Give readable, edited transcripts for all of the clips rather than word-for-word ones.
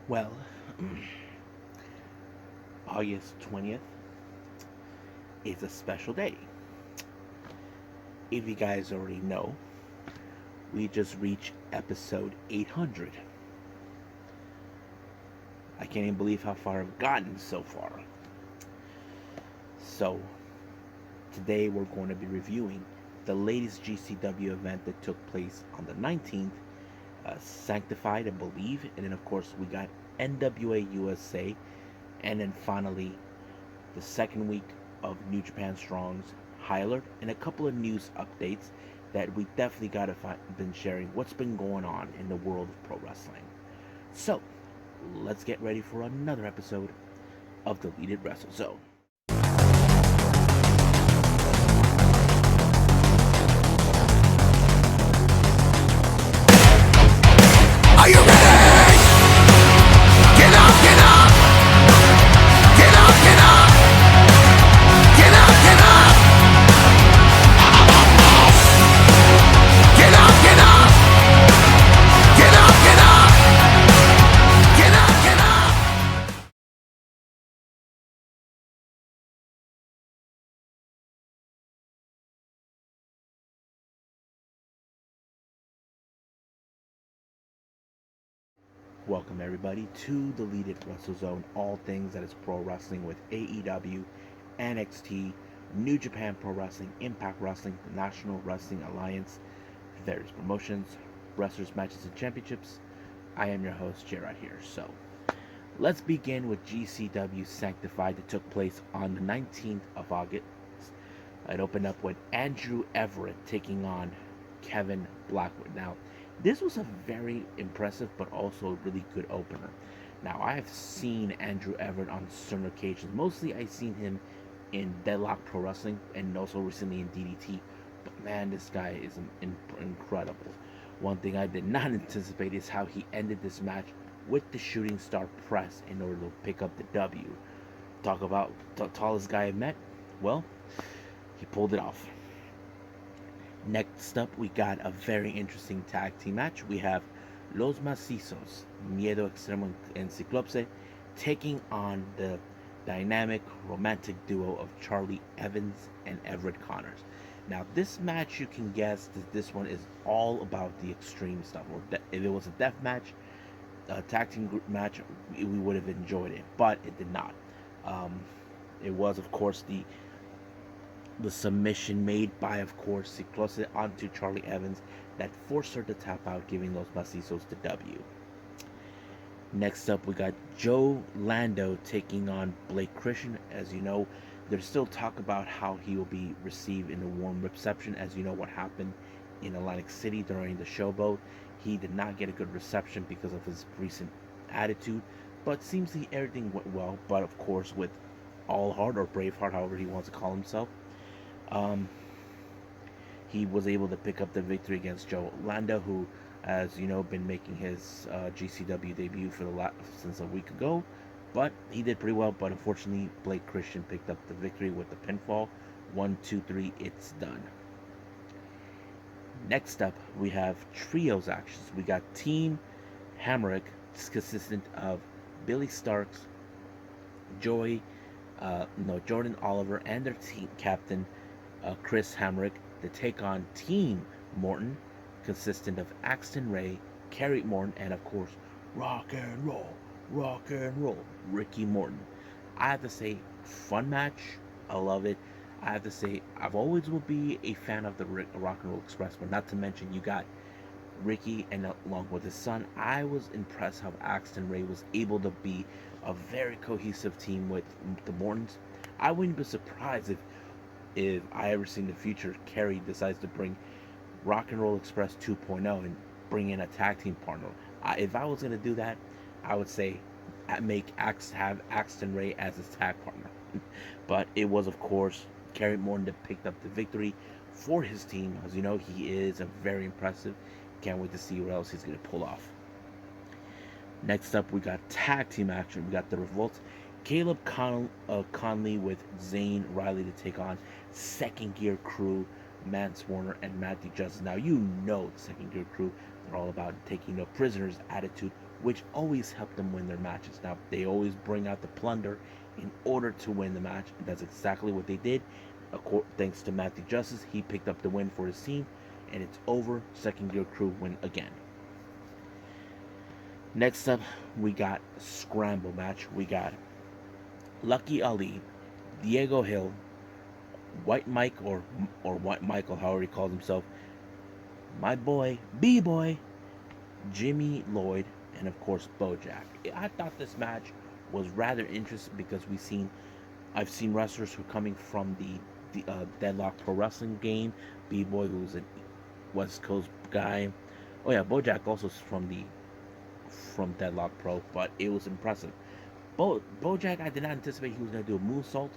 Well, August 20th is a special day. If you guys already know, we just reached episode 800. I can't even believe how far I've gotten so far. So, today we're going to be reviewing the latest GCW event that took place on the 19th, Sanctified, I believe, and then of course we got NWA USA, and then finally the second week of New Japan Strong's High Alert, and a couple of news updates that we definitely got to been sharing what's been going on in the world of pro wrestling. So, let's get ready for another episode of the Deleted Wrestle Zone. Are you ready? Get up, get up! Get up, get up! Get up, get up! Get up, get up! Get up, get up! Get up, get up! Welcome everybody to the Deleted Wrestle Zone, all things that is pro wrestling with AEW, NXT, New Japan Pro Wrestling, Impact Wrestling, the National Wrestling Alliance, various promotions, wrestlers, matches, and championships. I am your host, Gerard here. So, let's begin with GCW Sanctified that took place on the 19th of August. It opened up with Andrew Everett taking on Kevin Blackwood. Now, this was a very impressive but also a really good opener. Now, I have seen Andrew Everett on certain occasions. Mostly, I've seen him in Deadlock Pro Wrestling and also recently in DDT. But man, this guy is incredible. One thing I did not anticipate is how he ended this match with the shooting star press in order to pick up the W. Talk about the tallest guy I've met. Well, he pulled it off. Next up, we got a very interesting tag team match. We have Los Macizos, Miedo Extremo and Ciclopse, taking on the dynamic romantic duo of Charlie Evans and Everett Connors. Now, this match, you can guess that this one is all about the extreme stuff. If it was a death match, a tag team group match, we would have enjoyed it, but it did not. It was, of course, the submission made by, of course, Ciclose onto Charlie Evans that forced her to tap out, giving Los Macizos the W. Next up, we got Joe Lando taking on Blake Christian. As you know, there's still talk about how he will be received in a warm reception. As you know, what happened in Atlantic City during the Showboat, he did not get a good reception because of his recent attitude, but seems like everything went well. But of course, with All Heart or Braveheart, however he wants to call himself, he was able to pick up the victory against Joe Lando, who, as you know, been making his GCW debut since a week ago. But he did pretty well. But unfortunately, Blake Christian picked up the victory with the pinfall. 1, 2, 3, it's done. Next up, we have trios actions. We got Team Hamrick, consistent of Billy Starks, Jordan Oliver, and their team captain, Chris Hamrick, to take on Team Morton, consistent of Axton Ray, Kerry Morton, and of course, rock and roll, Ricky Morton. I have to say, fun match. I love it. I have to say, I've always will be a fan of the Rock and Roll Express, but not to mention you got Ricky and along with his son. I was impressed how Axton Ray was able to be a very cohesive team with the Mortons. I wouldn't be surprised if I ever see in the future Kerry decides to bring Rock and Roll Express 2.0 and bring in a tag team partner. If I was going to do that, I would say have Axton Ray as his tag partner. But it was, of course, Kerry Morton that picked up the victory for his team. As you know, he is a very impressive. Can't wait to see what else he's going to pull off. Next up, we got tag team action. We got the Revolt, Caleb Conley with Zane Riley to take on Second Gear Crew, Mance Warner, and Matthew Justice. Now, you know the Second Gear Crew, they're all about taking no prisoners attitude which always helped them win their matches. Now, they always bring out the plunder in order to win the match, and that's exactly what they did. Thanks to Matthew Justice, he picked up the win for his team, and it's over. Second Gear Crew win again. Next up, we got a scramble match. We got Lucky Ali, Diego Hill, White Mike or White Michael, however he calls himself, my boy B-Boy, Jimmy Lloyd, and of course Bojack. I thought this match was rather interesting because I've seen wrestlers who are coming from the Deadlock Pro Wrestling game. B-Boy, who's a West Coast guy. Oh yeah, Bojack also is from Deadlock Pro, but it was impressive. Bojack, I did not anticipate he was going to do a moonsault,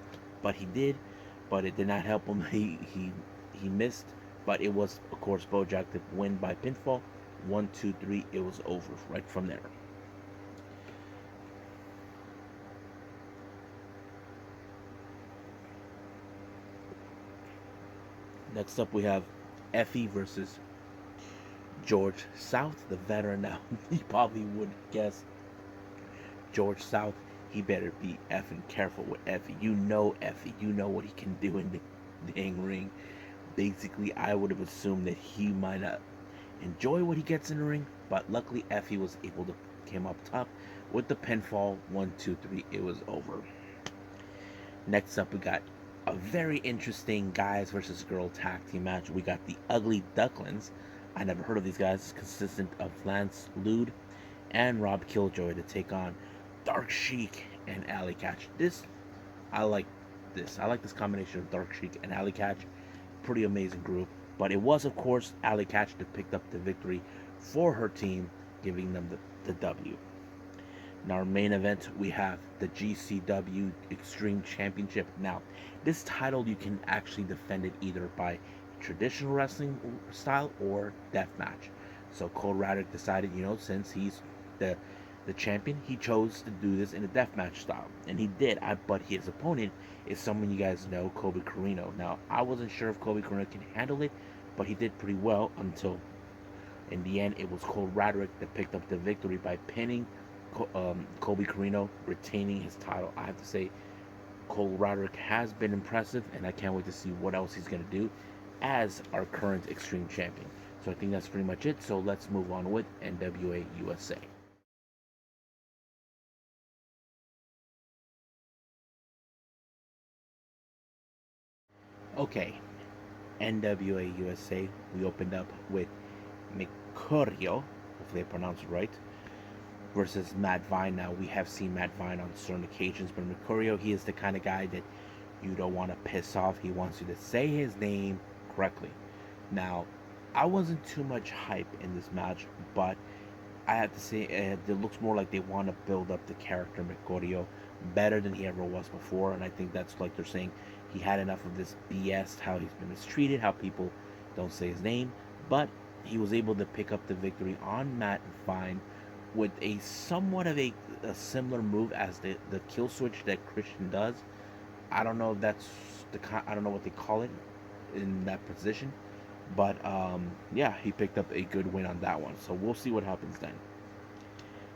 but he did. But it did not help him. He missed. But it was, of course, Bojack to win by pinfall. 1, 2, 3. It was over right from there. Next up, we have Effie versus George South, the veteran. Now, you probably would guess George South. He better be effing careful with Effie. You know Effie. You know what he can do in the dang ring. Basically, I would have assumed that he might not enjoy what he gets in the ring, but luckily Effie was able to come up top with the pinfall. 1, 2, 3. It was over. Next up, we got a very interesting guys versus girl tag team match. We got the Ugly Ducklings. I never heard of these guys. Consistent of Lance Lude and Rob Killjoy to take on Dark Sheik and Alley Catch. I like this. I like this combination of Dark Sheik and Alley Catch. Pretty amazing group. But it was, of course, Alley Catch that picked up the victory for her team, giving them the W. In our main event, we have the GCW Extreme Championship. Now, this title you can actually defend it either by traditional wrestling style or deathmatch. So Cole Radrick decided, since he's the champion, he chose to do this in a deathmatch style, and he did. But his opponent is someone you guys know, Kobe Carino. Now, I wasn't sure if Kobe Carino can handle it, but he did pretty well until, in the end, it was Cole Radrick that picked up the victory by pinning Kobe Carino, retaining his title. I have to say, Cole Radrick has been impressive, and I can't wait to see what else he's going to do as our current Extreme Champion. So I think that's pretty much it. So let's move on with NWA USA. Okay, NWA USA, we opened up with Mercurio, hopefully I pronounced it right, versus Matt Vine. Now, we have seen Matt Vine on certain occasions, but Mercurio, he is the kind of guy that you don't want to piss off. He wants you to say his name correctly. Now, I wasn't too much hype in this match, but I have to say it looks more like they want to build up the character Mercurio better than he ever was before, and I think that's like they're saying he had enough of this BS, how he's been mistreated, how people don't say his name, but he was able to pick up the victory on Matt Vine with a somewhat of a similar move as the kill switch that Christian does. I don't know if that's I don't know what they call it in that position, but yeah, he picked up a good win on that one. So we'll see what happens then.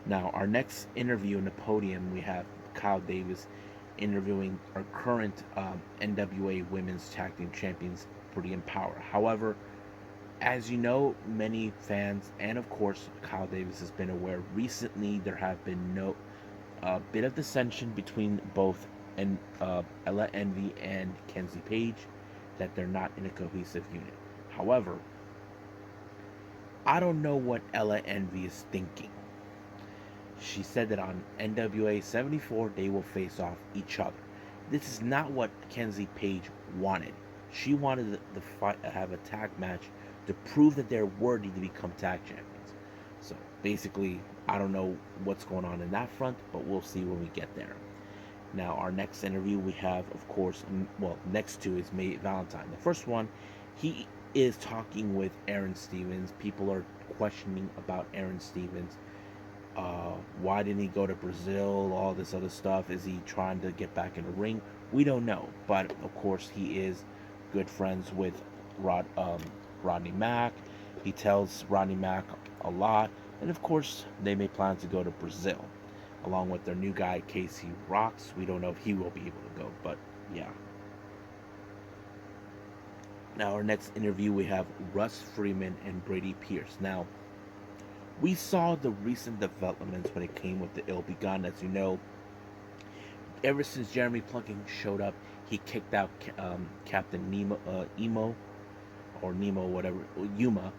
Now, our next interview in the podium, we have Kyle Davis interviewing our current NWA Women's Tag Team Champions, Pretty Empower. However, as you know, many fans, and of course Kyle Davis has been aware, recently there have been a bit of dissension between both Ella Envy and Kenzie Page, that they're not in a cohesive unit. However, I don't know what Ella Envy is thinking. She said that on NWA 74 they will face off each other. This is not what Kenzie Page wanted. She wanted the fight have a tag match to prove that they're worthy to become tag champions. So basically, I don't know what's going on in that front, but we'll see when we get there. Now, our next interview we have, of course, next to is May Valentine. The first one, he is talking with Aaron Stevens. People are questioning about Aaron Stevens. Why didn't he go to Brazil? All this other stuff. Is he trying to get back in the ring? We don't know. But of course, he is good friends with Rodney Mack. He tells Rodney Mack a lot. And of course, they may plan to go to Brazil, along with their new guy, Casey Rocks. We don't know if he will be able to go, but yeah. Now, our next interview, we have Russ Freeman and Brady Pierce. Now, we saw the recent developments when it came with the Ill Begun. As you know, ever since Jeremy Plunking showed up, he kicked out Captain Emo, or Nemo, whatever, Yuma,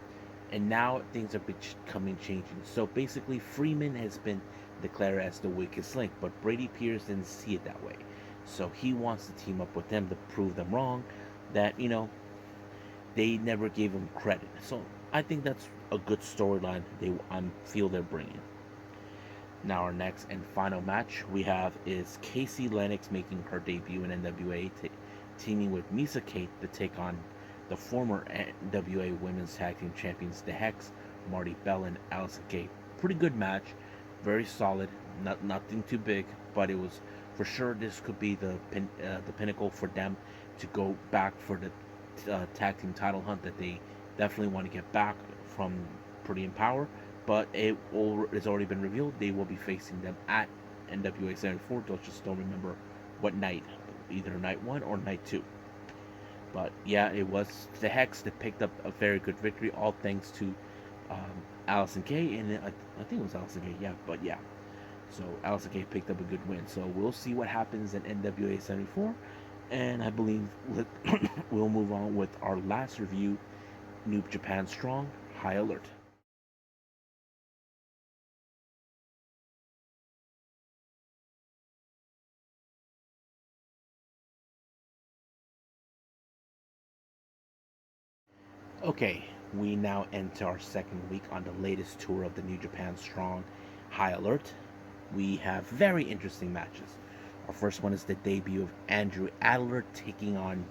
and now things are becoming changing. So basically, Freeman has been declared as the weakest link, but Brady Pierce didn't see it that way. So he wants to team up with them to prove them wrong, that, they never gave him credit. So I think that's a good storyline I feel they're bringing. Now our next and final match we have is Casey Lennox making her debut in NWA, teaming with Misa Kate to take on the former NWA Women's Tag Team Champions, The Hex, Marty Bell, and Allison Kate. Pretty good match, very solid, nothing too big, but it was for sure this could be the pinnacle for them to go back for the tag team title hunt that they definitely want to get back from Pretty in Power. But it's already been revealed they will be facing them at NWA 74. Just don't remember what night, either night 1 or night 2. But yeah, it was the Hex that picked up a very good victory, all thanks to Allison Kay, and I think it was Allison Kay, yeah, but yeah. So Allison Kay picked up a good win. So we'll see what happens in NWA 74, and I believe we'll move on with our last review, New Japan Strong, High Alert. Okay, we now enter our second week on the latest tour of the New Japan Strong, High Alert. We have very interesting matches. Our first one is the debut of Andrew Adler taking on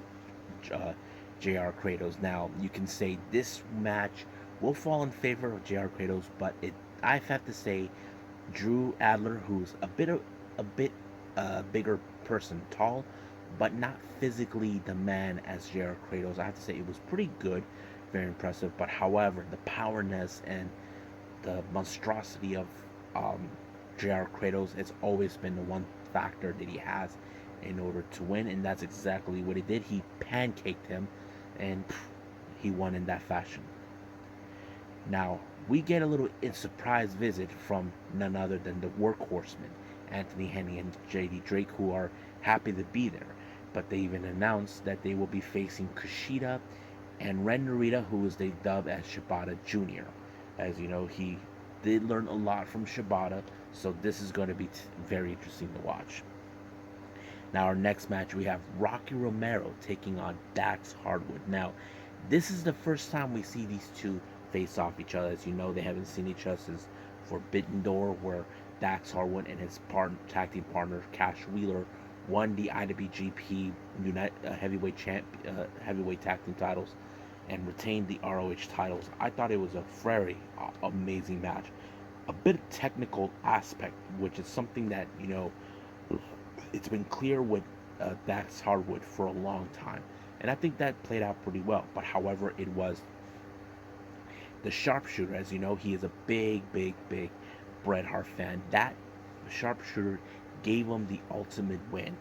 JR Kratos. Now, you can say this match will fall in favor of JR Kratos, but I have to say Drew Adler, who's a bit bigger person, tall, but not physically the man as JR Kratos. I have to say it was pretty good, very impressive. But however, the powerness and the monstrosity of JR Kratos has always been the one factor that he has in order to win, and that's exactly what he did. He pancaked him, and he won in that fashion. Now, we get a little surprise visit from none other than the workhorsemen, Anthony Henny and JD Drake, who are happy to be there. But they even announced that they will be facing Kushida and Ren Narita, who is they dub as Shibata Jr. As you know, he did learn a lot from Shibata, so this is going to be very interesting to watch. Now, our next match, we have Rocky Romero taking on Dax Hardwood. Now, this is the first time we see these two face off each other. As you know, they haven't seen each other since Forbidden Door, where Dax Hardwood and his tag team partner Cash Wheeler won the IWGP heavyweight tag team titles and retained the ROH titles. I thought it was a very amazing match. A bit of technical aspect, which is something that it's been clear with Dax Hardwood for a long time, and I think that played out pretty well. But however, it was the sharpshooter. As you know, he is a big Bret Hart fan. That sharpshooter gave him the ultimate win.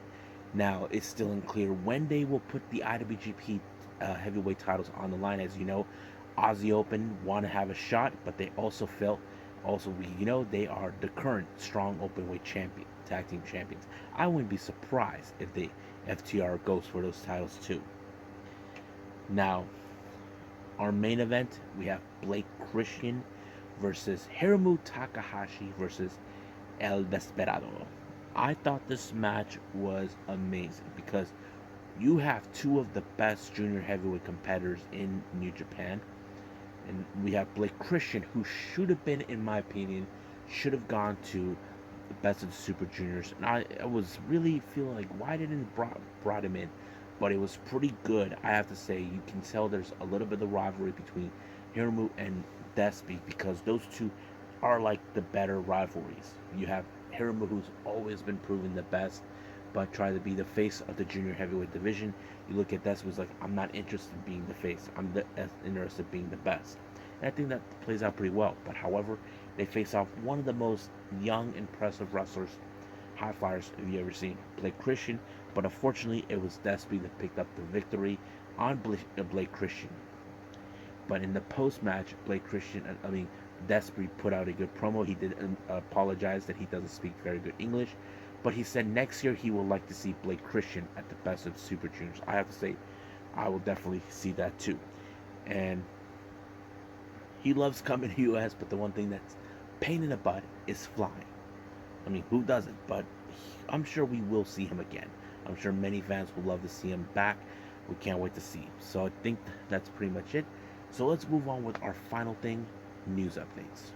Now, it's still unclear when they will put the IWGP heavyweight titles on the line. As you know, Aussie Open want to have a shot, but they also felt, they are the current strong openweight tag team champions. I wouldn't be surprised if the FTR goes for those titles too. Now, our main event, we have Blake Christian versus Hiromu Takahashi versus El Desperado. I thought this match was amazing because you have two of the best junior heavyweight competitors in New Japan. And we have Blake Christian, who should have been, in my opinion, should have gone to the Best of the Super Juniors. And I was really feeling like, why didn't brought him in? But it was pretty good, I have to say. You can tell there's a little bit of rivalry between Hiromu and Despy, because those two are like the better rivalries. You have Hiromu, who's always been proven the best, but try to be the face of the junior heavyweight division. You look at Despy, who's like, I'm not interested in being the face. I'm interested in being the best. And I think that plays out pretty well. But however, they face off one of the most young, impressive wrestlers, high flyers have you ever seen, Blake Christian. But unfortunately, it was Despy that picked up the victory on Blake Christian. But in the post-match, Despy put out a good promo. He did apologize that he doesn't speak very good English, but he said next year he would like to see Blake Christian at the Best of Super Juniors. I have to say, I will definitely see that too. And he loves coming to the U.S., but the one thing that's pain in the butt is flying. I mean, who doesn't? But I'm sure we will see him again. I'm sure many fans will love to see him back. We can't wait to see him. So I think that's pretty much it. So let's move on with our final thing, news updates.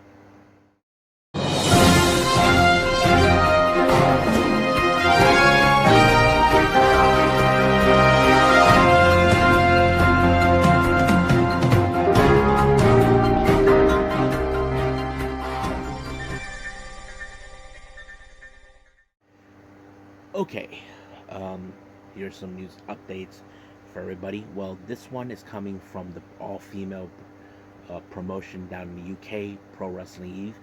Okay, here's some news updates for everybody. Well, this one is coming from the all-female promotion down in the UK, Pro Wrestling Eve.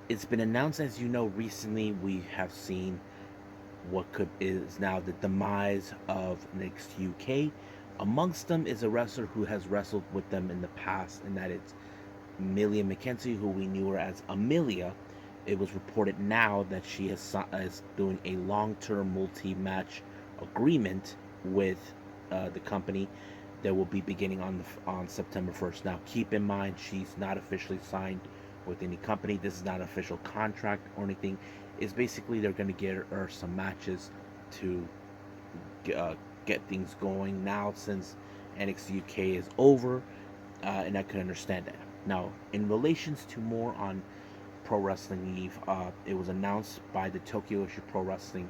It's been announced, as you know, recently we have seen what is now the demise of NXT UK. Amongst them is a wrestler who has wrestled with them in the past, and that is Amelia McKenzie, who we knew her as Amelia. It was reported now that she is doing a long-term multi-match agreement with the company that will be beginning on September 1st. Now, keep in mind, she's not officially signed with any company. This is not an official contract or anything. It's basically they're going to get her some matches to get things going now since NXT UK is over, and I can understand that. Now, in relations to more on Pro Wrestling Eve, it was announced by the Tokyo Issue Pro Wrestling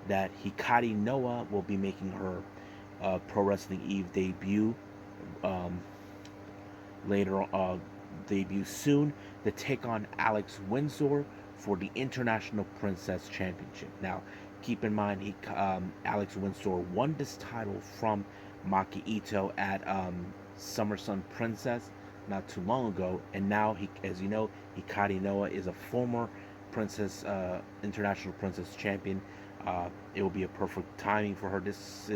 that Hikari Noa will be making her Pro Wrestling Eve debut debut soon to take on Alex Windsor for the International Princess Championship. Now, keep in mind, Alex Windsor won this title from Maki Ito at Summer Sun Princess not too long ago, and now as you know, Hikari Noa is a former international princess champion. It will be a perfect timing for her. This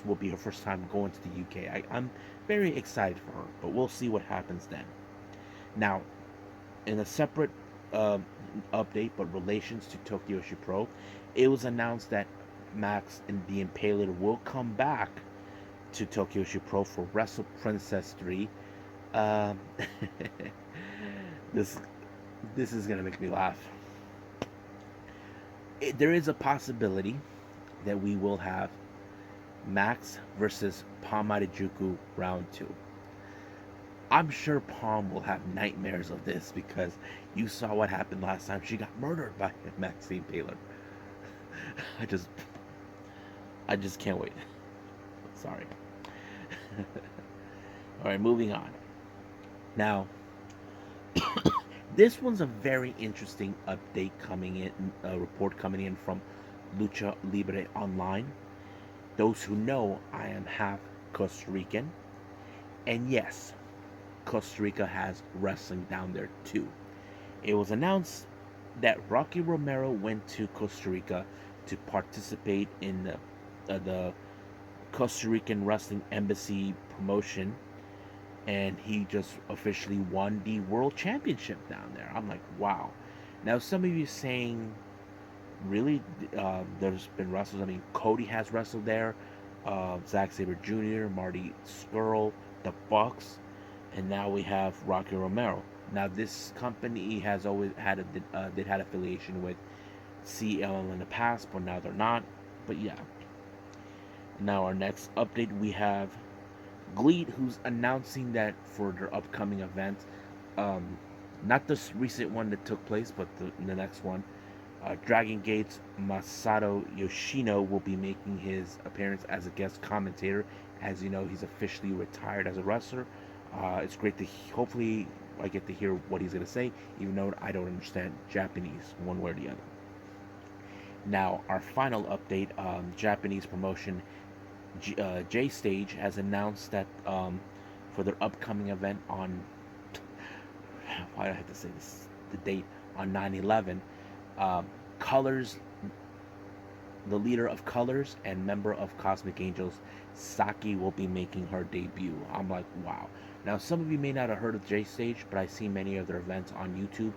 will be her first time going to the UK. I'm very excited for her, but we'll see what happens then. Now, in a separate update, but relations to Tokyo Issue Pro, it was announced that Max and the Impaler will come back to Tokyo Issue Pro for Wrestle Princess 3. This is gonna make me laugh. There is a possibility that we will have Max versus Palm Marijuku round 2. I'm sure Palm will have nightmares of this because you saw what happened last time. She got murdered by Maxine Taylor. I just can't wait. Sorry. Alright, moving on. Now, this one's a very interesting update coming in, a report coming in from Lucha Libre Online. Those who know, I am half Costa Rican. And yes, Costa Rica has wrestling down there too. It was announced that Rocky Romero went to Costa Rica to participate in the Costa Rican Wrestling Embassy promotion, and he just officially won the World Championship down there. I'm like, wow. Now, some of you saying, really, there's been wrestlers. I mean, Cody has wrestled there, Zack Sabre Jr., Marty Scurll, the Bucks, and now we have Rocky Romero. Now, this company has always had had affiliation with CL in the past, but now they're not. But yeah. Now, our next update, we have GLEAT, who's announcing that for their upcoming event, not this recent one that took place, but the next one, Dragon Gate's Masato Yoshino will be making his appearance as a guest commentator. As you know, he's officially retired as a wrestler. It's great to hopefully I get to hear what he's going to say, even though I don't understand Japanese one way or the other. Now, our final update, Japanese promotion J Stage has announced that for their upcoming event on why do I have to say this? The date on 9/11. Colors, the leader of Colors and member of Cosmic Angels, Saki, will be making her debut. I'm like, wow. Now, some of you may not have heard of J Stage, but I see many of their events on YouTube.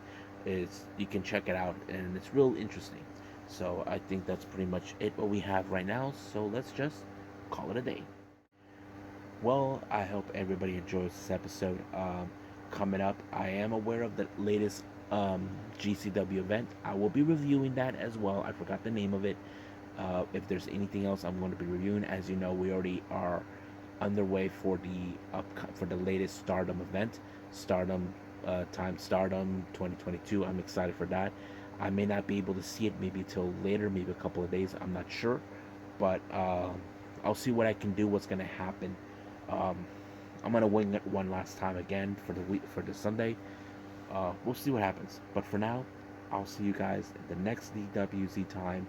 You can check it out, and it's real interesting. So I think that's pretty much it what we have right now. So let's just call it a day. Well, I hope everybody enjoys this episode. Coming up, I am aware of the latest GCW event. I will be reviewing that as well. I forgot the name of it. If there's anything else I'm going to be reviewing, as you know, we already are underway for the latest Stardom event, Stardom Time Stardom 2022. I'm excited for that. I may not be able to see it maybe till later, maybe a couple of days. I'm not sure, but I'll see what I can do. What's going to happen. Um, I'm gonna wing it one last time again for the week for the Sunday. We'll see what happens. But for now, I'll see you guys at the next DWZ time.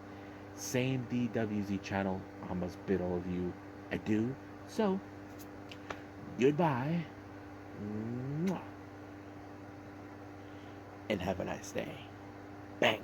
Same DWZ channel. I must bid all of you adieu. So, goodbye. Mwah. And have a nice day. Bang.